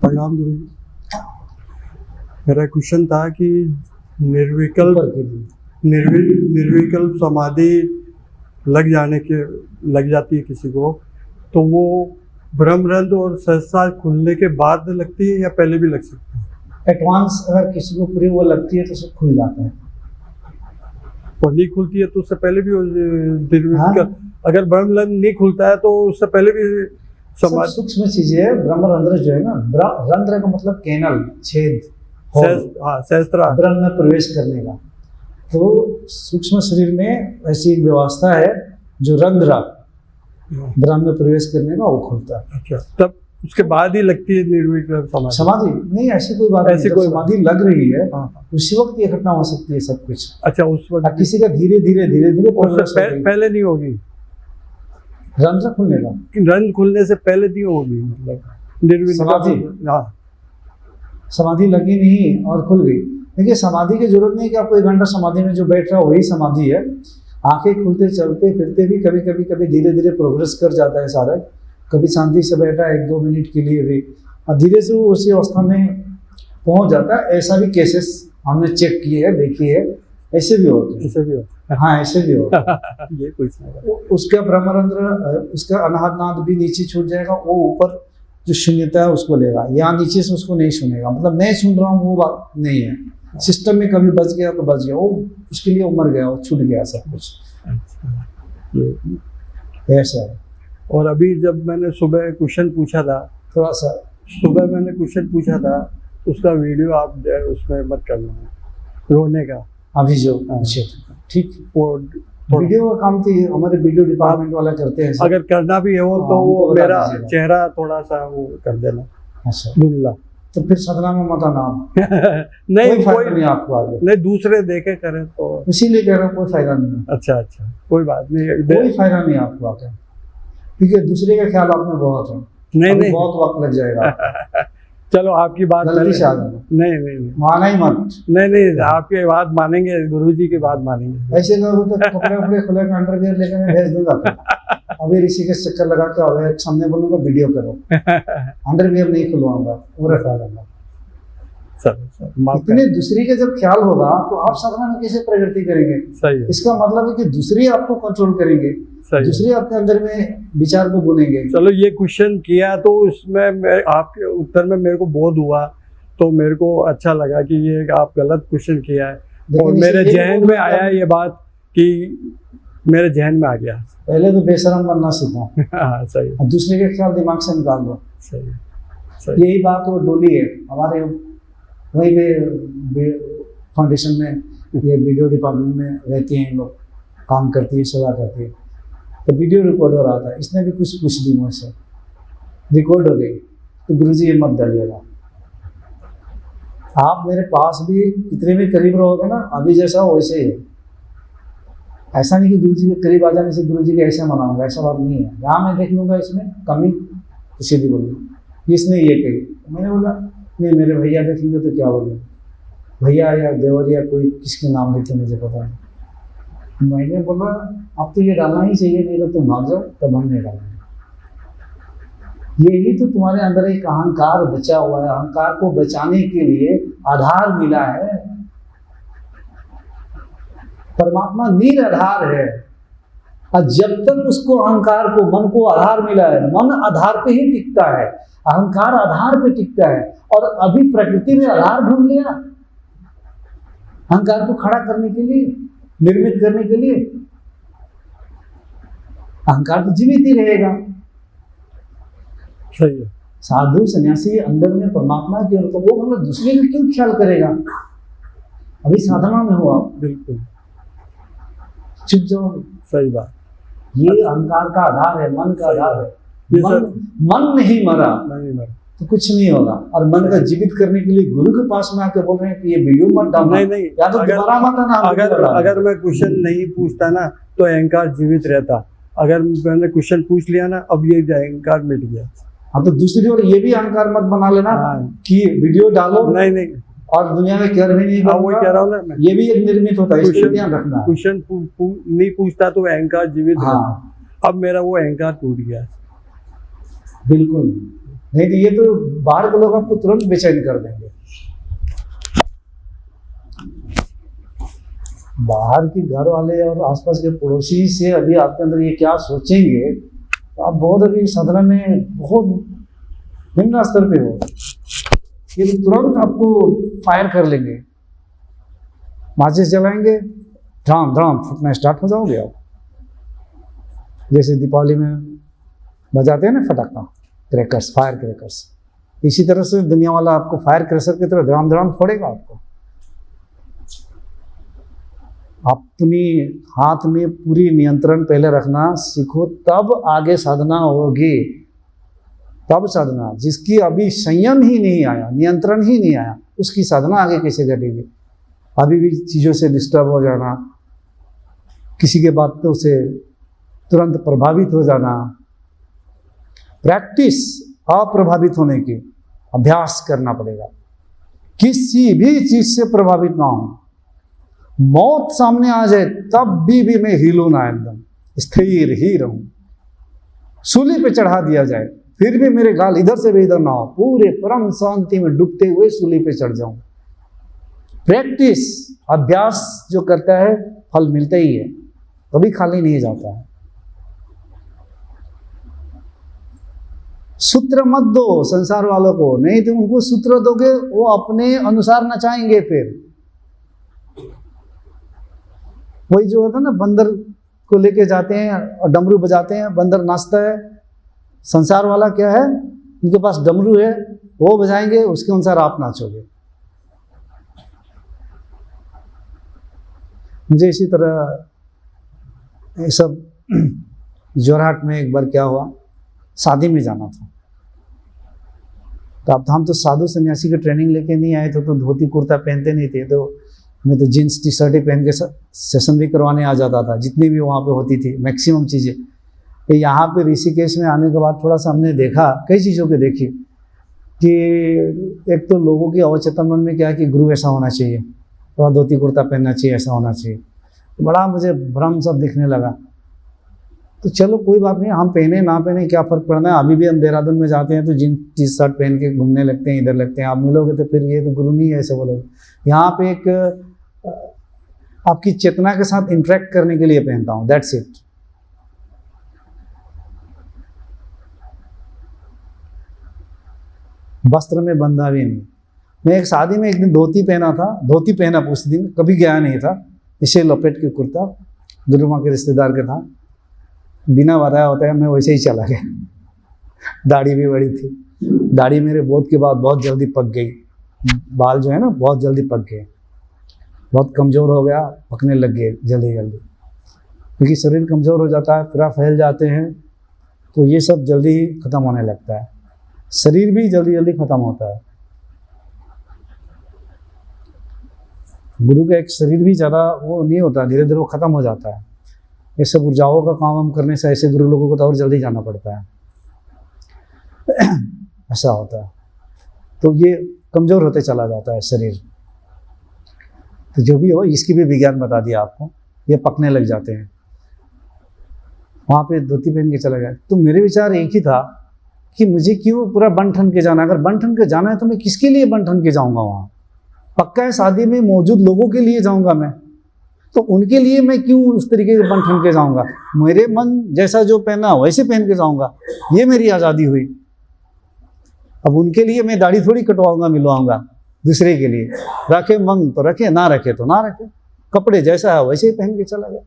प्रणाम गुरु जी। मेरा क्वेश्चन था कि निर्विकल्प समाधि लग जाती है किसी को, तो वो ब्रह्मरंध्र और सहस्त्रार खुलने के बाद लगती है या पहले भी लग सकती है? एडवांस अगर किसी को पूरी वो लगती है तो सब खुल जाता है। और नहीं खुलती है तो उससे पहले भी हाँ? अगर ब्रह्मरंध्र नहीं खुलता है तो उससे पहले भी सब सूक्ष्म चीजें है। ब्रह्मरंध्र जो है ना, रंध्र का मतलब कैनल, छेद, सहस्त्रार ब्रह्म में प्रवेश करने का। तो सूक्ष्म शरीर में ऐसी एक व्यवस्था है जो रंध्र ब्रह्म में प्रवेश करने का वो खुलता है। अच्छा, तब उसके बाद ही लगती है निर्विकल्प समाधि? नहीं, ऐसी कोई बात नहीं। कोई समाधि लग रही है उसी वक्त ये घटना हो सकती है सब कुछ। अच्छा, उस वक्त किसी का धीरे धीरे पहले नहीं होगी रंध्र खुलने का? रंध्र खुलने से पहले नहीं होगी, मतलब समाधि? हाँ, समाधि लगी नहीं और खुल गई। देखिए, समाधि की जरूरत नहीं कि आपको 1 घंटा समाधि में जो बैठ रहा है वही समाधि है। आंखें खुलते चलते फिरते भी कभी धीरे धीरे प्रोग्रेस कर जाता है सारा। कभी शांति से बैठा है 1-2 मिनट के लिए भी, और धीरे से वो उसी अवस्था में पहुंच जाता है। ऐसा भी केसेस हमने चेक किए हैं, देखिए है, ऐसे भी होते हैं। ऐसे भी होता है? हाँ, ऐसे भी होता है। ये कुछ नहीं। उसका ब्रह्मरंध्र, उसका अनाहत नाद भी नीचे छूट जाएगा, वो ऊपर जो शून्यता है उसको लेगा, या नीचे से उसको नहीं सुनेगा। मतलब मैं सुन रहा हूँ वो बात नहीं है। सिस्टम में कभी बच गया तो बच गया, वो उसके लिए वो मर गया, वो छूट गया सब कुछ। ऐसा है। और अभी जब मैंने सुबह क्वेश्चन पूछा था, उसका वीडियो आप उसमें मत करना है, रोने का। अभी जो ठीक, वो वीडियो का काम तो हमारे वीडियो डिपार्टमेंट वाला करते हैं। अगर करना भी है वो तो वो मेरा चेहरा थोड़ा सा वो कर देना। अच्छा, धुंधला। तो फिर सदना में मत आना। नहीं, कोई नहीं आपको आगे। नहीं, दूसरे देखे करें तो इसीलिए कह रहा हूँ, कोई फायदा नहीं है। अच्छा, कोई बात नहीं, कोई फायदा नहीं आपको आगे, क्योंकि दूसरे का ख्याल आपने बहुत है। नहीं, बहुत वक्त लग जाएगा। चलो, आपकी बात गलती से आ जाना। नहीं, माना ही मत। नहीं, आपकी बात मानेंगे, गुरुजी की बात मानेंगे। ऐसे लोगों तो कपड़े खुले अंडरवियर लेकर मैं भेज दूंगा। अभी ऋषिकेश चक्कर लगा के अब सामने बोलूंगा वीडियो करो। अंडरवियर नहीं खुलवाऊंगा, पूरा ख्याल होगा। इतने दूसरी का जब ख्याल होगा तो आप साधना में कैसे प्रगति करेंगे? सही है। इसका मतलब है कि दूसरी आपको कंट्रोल करेंगे, दूसरे आपके अंदर में विचार को बुनेंगे। चलो, ये क्वेश्चन किया तो उसमें आपके उत्तर में मेरे को बोध हुआ, तो मेरे को अच्छा लगा कि ये आप गलत क्वेश्चन किया है। और मेरे जहन में आया ये बात कि मेरे जहन में आ गया। पहले तो बेशरम बनना सीखो। हाँ, सही। दूसरे के ख्याल दिमाग से निकाल दो। सही। यही बात वो डोली है हमारे वहीं पे फाउंडेशन में, ये वीडियो डिपार्टमेंट में रहती हैं लोग, काम करती है, सेवा करती है। तो वीडियो रिकॉर्ड हो रहा था, इसने भी कुछ पूछ दी मुझसे, रिकॉर्ड हो गई। तो गुरुजी ये मत डालिएगा। आप मेरे पास भी इतने भी करीब रहोगे ना, अभी जैसा वैसे ही है। ऐसा नहीं कि गुरुजी के करीब आ जाने से गुरुजी के ऐसे मनाऊंगा, ऐसा बात नहीं है। यहाँ मैं देख लूंगा इसमें कमी तो सीधी बोलूँगा, इसने ये कही। मैंने बोला नहीं, मेरे भैया देखेंगे तो क्या बोलेंगे, भैया या देवर या कोई किसके नाम लेते मुझे पता नहीं। मैंने बोला अब तो ये डालना ही चाहिए, नहीं तो तुम भाग जाओ, तब हम नहीं डालेंगे। यही तो तुम्हारे अंदर एक अहंकार बचा हुआ है। अहंकार को बचाने के लिए आधार मिला है। परमात्मा निराधार है, और जब तक उसको अहंकार को, मन को आधार मिला है, मन आधार पे ही टिकता है, अहंकार आधार पे टिकता है। और अभी प्रकृति ने आधार ढूंढ लिया अहंकार को खड़ा करने के लिए, निर्मित करने के लिए। अहंकार तो जीवित ही रहेगा। सही है। साधु सन्यासी अंदर में परमात्मा की ओर, तो वो मतलब दूसरे का क्यों ख्याल करेगा? अभी साधना में हो आप, बिल्कुल चुप जाओ। सही बात। ये अहंकार का आधार है, मन का आधार है। मन नहीं मरा तो कुछ नहीं होगा। और मन का जीवित करने के लिए गुरु के पास में आके बोल रहे हैं कि ये वीडियो मत डालना। नहीं, या तो दोबारा मत आना। अगर मैं क्वेश्चन नहीं पूछता ना तो अहंकार जीवित रहता। अगर मैंने क्वेश्चन पूछ लिया ना, अब ये अहंकार मिट गया। हाँ, तो दूसरी ओर ये भी अहंकार मत बना लेना कि वीडियो डालो। नहीं, और दुनिया में कर भी नहीं। वही कह रहा हूँ ना, ये भी एक निर्मित होता है, इसको ध्यान रखना। क्वेश्चन नहीं पूछता तो अहंकार जीवित रहता। अब मेरा वो अहंकार टूट गया। बिल्कुल। नहीं तो ये तो बाहर के लोग आपको तुरंत बेचैन कर देंगे। बाहर के घर वाले और आसपास के पड़ोसी से अभी आपके अंदर ये क्या सोचेंगे, तो आप बहुत अभी साधना में बहुत निम्न स्तर पे हो, ये तो तुरंत आपको फायर कर लेंगे। माचिस जलाएंगे, धड़ाम धड़ाम फूटना स्टार्ट हो जाओगे आप। जैसे दीपावली में बजाते हैं ना फटाका, क्रैकर्स, फायर क्रैकर्स, इसी तरह से दुनिया वाला आपको फायर क्रैकर की तरह धड़ाम धड़ाम फोड़ेगा आपको। अपनी हाथ में पूरी नियंत्रण पहले रखना सीखो, तब आगे साधना होगी, तब साधना। जिसकी अभी संयम ही नहीं आया, नियंत्रण ही नहीं आया, उसकी साधना आगे कैसे घटेगी। अभी भी चीज़ों से डिस्टर्ब हो जाना, किसी के बातों से तुरंत प्रभावित हो जाना, प्रैक्टिस अप्रभावित होने की अभ्यास करना पड़ेगा। किसी भी चीज से प्रभावित ना हो, मौत सामने आ जाए तब भी मैं हिलूं ना, एकदम स्थिर ही रहूं। सूली पे चढ़ा दिया जाए फिर भी मेरे गाल इधर से भी इधर ना हो, पूरे परम शांति में डूबते हुए सूली पे चढ़ जाऊं। प्रैक्टिस, अभ्यास जो करता है फल मिलता ही है, कभी खाली नहीं जाता है। सूत्र मत दो संसार वालों को, नहीं तो उनको सूत्र दोगे वो अपने अनुसार नचाएंगे। फिर वही जो होता है ना, बंदर को लेके जाते हैं और डमरू बजाते हैं, बंदर नाचता है। संसार वाला क्या है, उनके पास डमरू है, वो बजाएंगे, उसके अनुसार आप नाचोगे। मुझे इसी तरह ये सब जोरहाट में एक बार क्या हुआ, शादी में जाना था। तो अब हम तो साधु सन्यासी की ट्रेनिंग लेके नहीं आए थे, तो धोती कुर्ता पहनते नहीं थे, तो मैं तो जीन्स टी शर्ट ही पहन के सेशन भी करवाने आ जाता था, जितनी भी वहाँ पे होती थी मैक्सिमम चीज़ें। यहाँ पे ऋषिकेश में आने के बाद थोड़ा सा हमने देखा, कई चीज़ों को देखी कि एक तो लोगों की अवचेतन मन में क्या है कि गुरु ऐसा होना चाहिए, थोड़ा धोती कुर्ता पहनना चाहिए, ऐसा होना चाहिए। तो बड़ा मुझे भ्रम सब दिखने लगा। तो चलो कोई बात नहीं, हम पहने ना पहने क्या फ़र्क पड़ना है। अभी भी हम देहरादून में जाते हैं तो जीन्स टी शर्ट पहन के घूमने लगते हैं, इधर लगते हैं। आप मिलोगे तो फिर ये तो गुरु नहीं है ऐसे बोलोगे। यहाँ पे एक आपकी चेतना के साथ इंटरेक्ट करने के लिए पहनता हूँ, दैट्स इट। वस्त्र में बंधा भी नहीं। मैं एक शादी में एक दिन धोती पहना था, धोती पहना उस दिन, कभी गया नहीं था, इसे लपेट के कुर्ता, गुरु माँ के रिश्तेदार के था, बिना बताया होता है मैं वैसे ही चला गया। दाढ़ी भी बड़ी थी, दाढ़ी मेरे बोध के बाद बहुत जल्दी पक गई, बाल जो है ना बहुत जल्दी पक गए, बहुत कमज़ोर हो गया, पकने लग गए जल्दी जल्दी, क्योंकि शरीर कमज़ोर हो जाता है, फिर फैल जाते हैं, तो ये सब जल्दी ही ख़त्म होने लगता है। शरीर भी जल्दी जल्दी ख़त्म होता है। गुरु का एक शरीर भी ज़्यादा वो नहीं होता, धीरे धीरे वो ख़त्म हो जाता है। ये सब ऊर्जाओं का काम हम करने से ऐसे गुरु लोगों को तो और जल्दी जाना पड़ता है, ऐसा होता है। तो ये कमज़ोर होते चला जाता है शरीर। तो जो भी हो, इसकी भी विज्ञान बता दिया आपको, ये पकने लग जाते हैं। वहाँ पे धोती पहन के चला गया। तो मेरे विचार एक ही था कि मुझे क्यों पूरा बन ठन के जाना। अगर बन ठन के जाना है तो मैं किसके लिए बन ठन के जाऊँगा वहाँ। पक्का है शादी में मौजूद लोगों के लिए जाऊँगा मैं, तो उनके लिए मैं क्यों उस तरीके के बन ठन के जाऊँगा। मेरे मन जैसा जो पहना वैसे पहन के जाऊँगा, ये मेरी आज़ादी हुई। अब उनके लिए मैं दाढ़ी थोड़ी कटवाऊँगा मिलवाऊँगा, दूसरे के लिए रखे मंग तो रखे, ना रखे तो ना रखे, कपड़े जैसा है वैसे ही पहन के चला गया।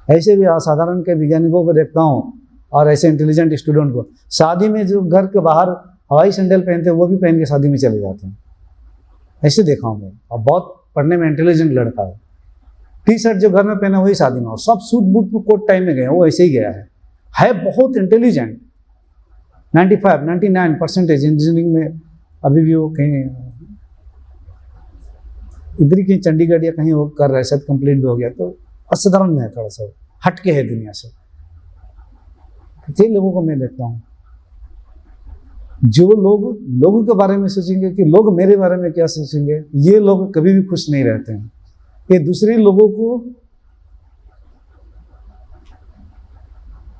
ऐसे भी असाधारण के वैज्ञानिकों को देखता हूँ और ऐसे इंटेलिजेंट स्टूडेंट को, शादी में जो घर के बाहर हवाई सैंडल पहनते हैं वो भी पहन के शादी में चले जाते हैं, ऐसे देखा हूँ मैं। और बहुत पढ़ने में इंटेलिजेंट लड़का है, टी शर्ट जो घर में पहना वही शादी में, और सब सूट बूट में कोट टाइम में गए, वो ऐसे ही गया है बहुत इंटेलिजेंट। 99% इंजीनियरिंग में अभी भी वो कहीं इधर ही कहीं चंडीगढ़ या कहीं वो कर रहा है, शायद कंप्लीट भी हो गया। तो असाधारण है, थोड़ा सा हटके है दुनिया से। ये लोगों को मैं देखता हूँ, जो लोग लोगों के बारे में सोचेंगे कि लोग मेरे बारे में क्या सोचेंगे, ये लोग कभी भी खुश नहीं रहते हैं। ये दूसरे लोगों को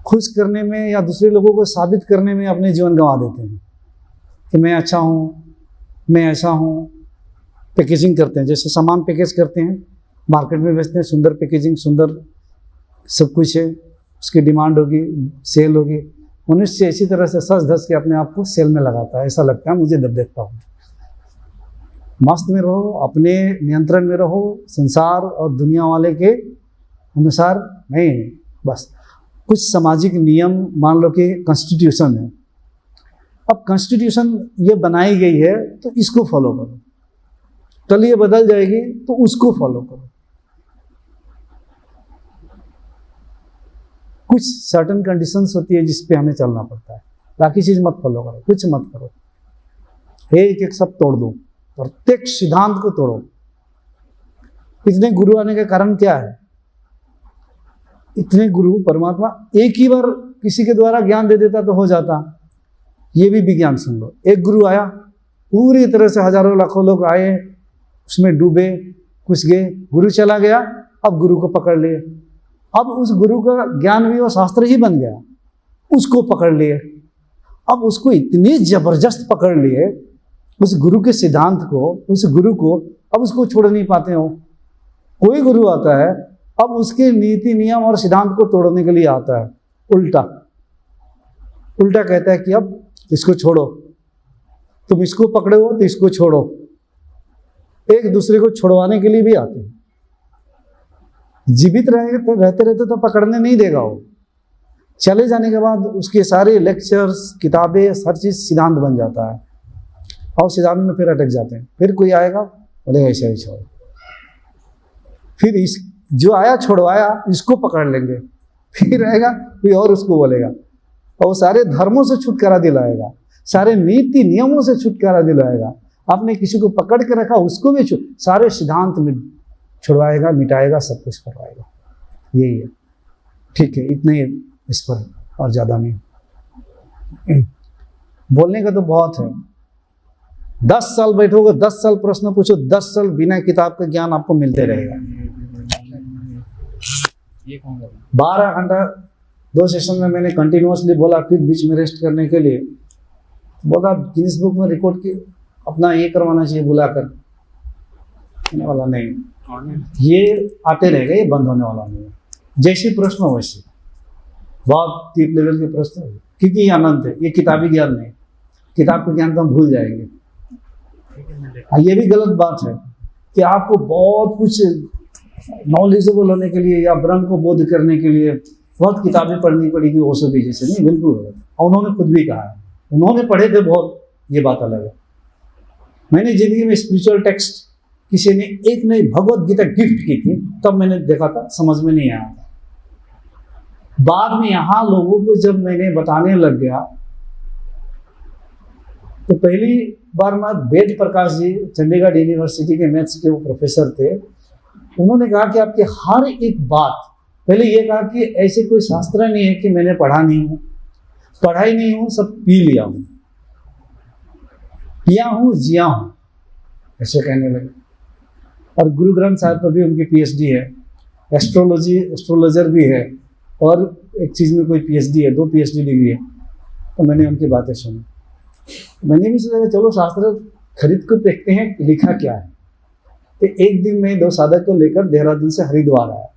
खुश करने में या दूसरे लोगों को साबित करने में अपने जीवन गंवा देते हैं कि मैं अच्छा हूँ, मैं ऐसा हूँ। पैकेजिंग करते हैं, जैसे सामान पैकेज करते हैं, मार्केट में बेचते हैं, सुंदर पैकेजिंग, सुंदर सब कुछ है, उसकी डिमांड होगी, सेल होगी। मनुष्य इसी तरह से सज धज के अपने आप को सेल में लगाता है, ऐसा लगता है मुझे जब देखता हूँ। मस्त में रहो, अपने नियंत्रण में रहो, संसार और दुनिया वाले के अनुसार नहीं। बस कुछ सामाजिक नियम, मान लो कि कॉन्स्टिट्यूशन है, अब कॉन्स्टिट्यूशन ये बनाई गई है तो इसको फॉलो करो, कल ये बदल जाएगी तो उसको फॉलो करो। कुछ सर्टन कंडीशंस होती है जिस पे हमें चलना पड़ता है, बाकी चीज मत फॉलो करो, कुछ मत करो, एक एक सब तोड़ दो, प्रत्येक सिद्धांत को तोड़ो। इतने गुरु आने का कारण क्या है? इतने गुरु परमात्मा एक ही बार किसी के द्वारा ज्ञान दे देता तो हो जाता। ये भी विज्ञान सुन लो, एक गुरु आया, पूरी तरह से हजारों लाखों लोग आए, उसमें डूबे, घुस गए, गुरु चला गया, अब गुरु को पकड़ लिए, अब उस गुरु का ज्ञान भी वो शास्त्र ही बन गया, उसको पकड़ लिए। अब उसको इतनी जबरदस्त पकड़ लिए, उस गुरु के सिद्धांत को, उस गुरु को अब उसको छोड़ नहीं पाते हो। कोई गुरु आता है, अब उसके नीति नियम और सिद्धांत को तोड़ने के लिए आता है, उल्टा उल्टा कहता है कि अब इसको छोड़ो, तुम इसको पकड़े हो तो इसको छोड़ो। एक दूसरे को छुड़वाने के लिए भी आते हैं। जीवित रहते रहते तो पकड़ने नहीं देगा वो, चले जाने के बाद उसके सारे लेक्चर्स, किताबें, हर चीज सिद्धांत बन जाता है, और सिद्धांत में फिर अटक जाते हैं। फिर कोई आएगा, बोले ऐसा ही छोड़ो, फिर इस जो आया छोड़वाया इसको पकड़ लेंगे, फिर आएगा कोई और उसको बोलेगा, और सारे धर्मों से छुटकारा दिलाएगा, सारे नीति नियमों से छुटकारा दिलाएगा। आपने किसी को पकड़ के रखा, उसको भी सारे सिद्धांत में छुड़वाएगा, मिटाएगा, सब कुछ करवाएगा। यही है, ठीक है, इतना ही इस पर, और ज्यादा नहीं। बोलने का तो बहुत है, 10 साल बैठोगे, 10 साल प्रश्न पूछो, 10 साल बिना किताब का ज्ञान आपको मिलते रहेगा। 12 घंटा 2 सेशन में मैंने कंटिन्यूअसली बोला, फिर बीच में रेस्ट करने के लिए बोला, गिनीज बुक में रिकॉर्ड की अपना ये करवाना चाहिए बुलाकर, होने वाला नहीं, ये आते रहेगा, ये बंद होने वाला नहीं। जैसे प्रश्न हो वैसे, बहुत डीप लेवल के प्रश्न, क्योंकि ये अनंत है, ये किताबी ज्ञान नहीं। किताब का ज्ञान तो हम भूल जाएंगे। ये भी गलत बात है कि आपको बहुत कुछ नॉलेजेबल होने के लिए या ब्रह्म को बोध करने के लिए बहुत किताबें पढ़नी पड़ेगी, ओशो की जैसे, नहीं, बिल्कुल गलत। और उन्होंने खुद भी कहा है, उन्होंने पढ़े थे बहुत, ये बात अलग है। मैंने जिंदगी में स्पिरिचुअल टेक्स्ट किसी ने एक नई भगवत गीता गिफ्ट की थी, तब मैंने देखा था, समझ में नहीं आया था। बाद में यहाँ लोगों को जब मैंने बताने लग गया, तो पहली बार मैं वेद प्रकाश जी, चंडीगढ़ यूनिवर्सिटी के मैथ्स के वो प्रोफेसर थे, उन्होंने कहा कि आपके हर एक बात, पहले ये कहा कि ऐसे कोई शास्त्र नहीं है कि मैंने पढ़ा नहीं हूँ, पढ़ा ही नहीं हूँ, सब पी लिया हूँ, पिया हूँ, जिया हूँ, ऐसे कहने लगे। और गुरु ग्रंथ साहिब पर भी उनकी पीएचडी है, एस्ट्रोलॉजर भी है, और एक चीज़ में कोई पीएचडी है, 2 पीएचडी डिग्री है। तो मैंने उनकी बातें सुनी, मैंने भी सोचा चलो शास्त्र खरीद कर देखते हैं लिखा क्या है। तो एक दिन मैं 2 साधक को लेकर देहरादून से हरिद्वार आया,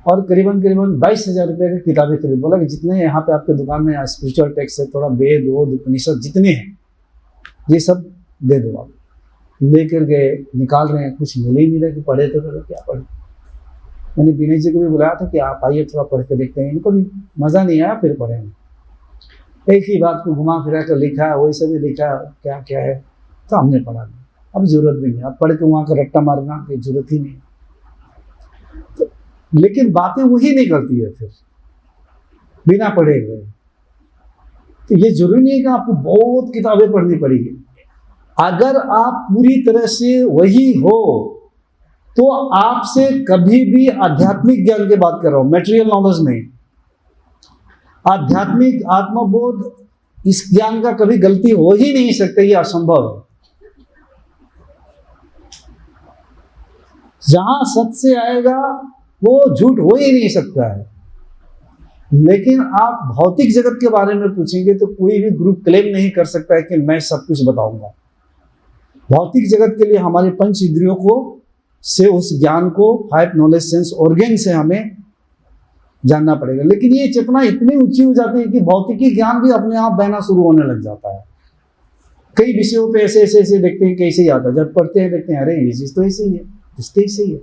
और करीबन 22,000 रुपये की किताबें खरीद, बोला कि जितने यहाँ पे आपके दुकान में स्पिरिचुअल टेक्स्ट है, थोड़ा वेद, उपनिषद जितने हैं, ये सब दे दो आप। लेकर गए, निकाल रहे हैं, कुछ मिल ही नहीं रहा कि पढ़े तो क्या पढ़े। मैंने विनय जी को भी बुलाया था कि आप आइए थोड़ा पढ़ के देखते हैं, इनको भी मज़ा नहीं आया, फिर पढ़ेंगे। एक ही बात को घुमा फिरा कर लिखा है, वही सब लिखा क्या क्या है, तो हमने पढ़ा नहीं, अब जरूरत भी नहीं, अब पढ़ के वहाँ का रट्टा मारना की जरूरत ही नहीं। तो लेकिन बातें वही निकलती है फिर बिना पढ़े हुए। तो ये जरूरी नहीं है कि आपको बहुत किताबें पढ़नी पड़ेगी। अगर आप पूरी तरह से वही हो तो आपसे कभी भी आध्यात्मिक ज्ञान की बात कर रहा हूं, मेटेरियल नॉलेज नहीं, आध्यात्मिक आत्मबोध, इस ज्ञान का कभी गलती हो ही नहीं सकता, ये असंभव है। जहां सत्य से आएगा वो झूठ हो ही नहीं सकता है। लेकिन आप भौतिक जगत के बारे में पूछेंगे तो कोई भी ग्रुप क्लेम नहीं कर सकता है कि मैं सब कुछ बताऊंगा। भौतिक जगत के लिए हमारे पंच इंद्रियों को से उस ज्ञान को 5 नॉलेज सेंस ऑर्गन से हमें जानना पड़ेगा। लेकिन ये चेतना इतनी ऊंची हो जाती है कि भौतिकी ज्ञान भी अपने आप बहना शुरू होने लग जाता है। कई विषयों पे ऐसे ऐसे ऐसे देखते हैं कि ऐसे ही आता है, जब पढ़ते हैं देखते हैं अरे ये चीज तो ऐसे ही है, इस तो ऐसे ही है,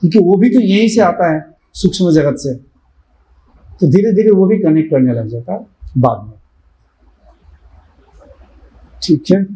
क्योंकि वो भी तो यहीं से आता है सूक्ष्म जगत से। तो धीरे धीरे वो भी कनेक्ट करने लग जाता है बाद में। ठीक है।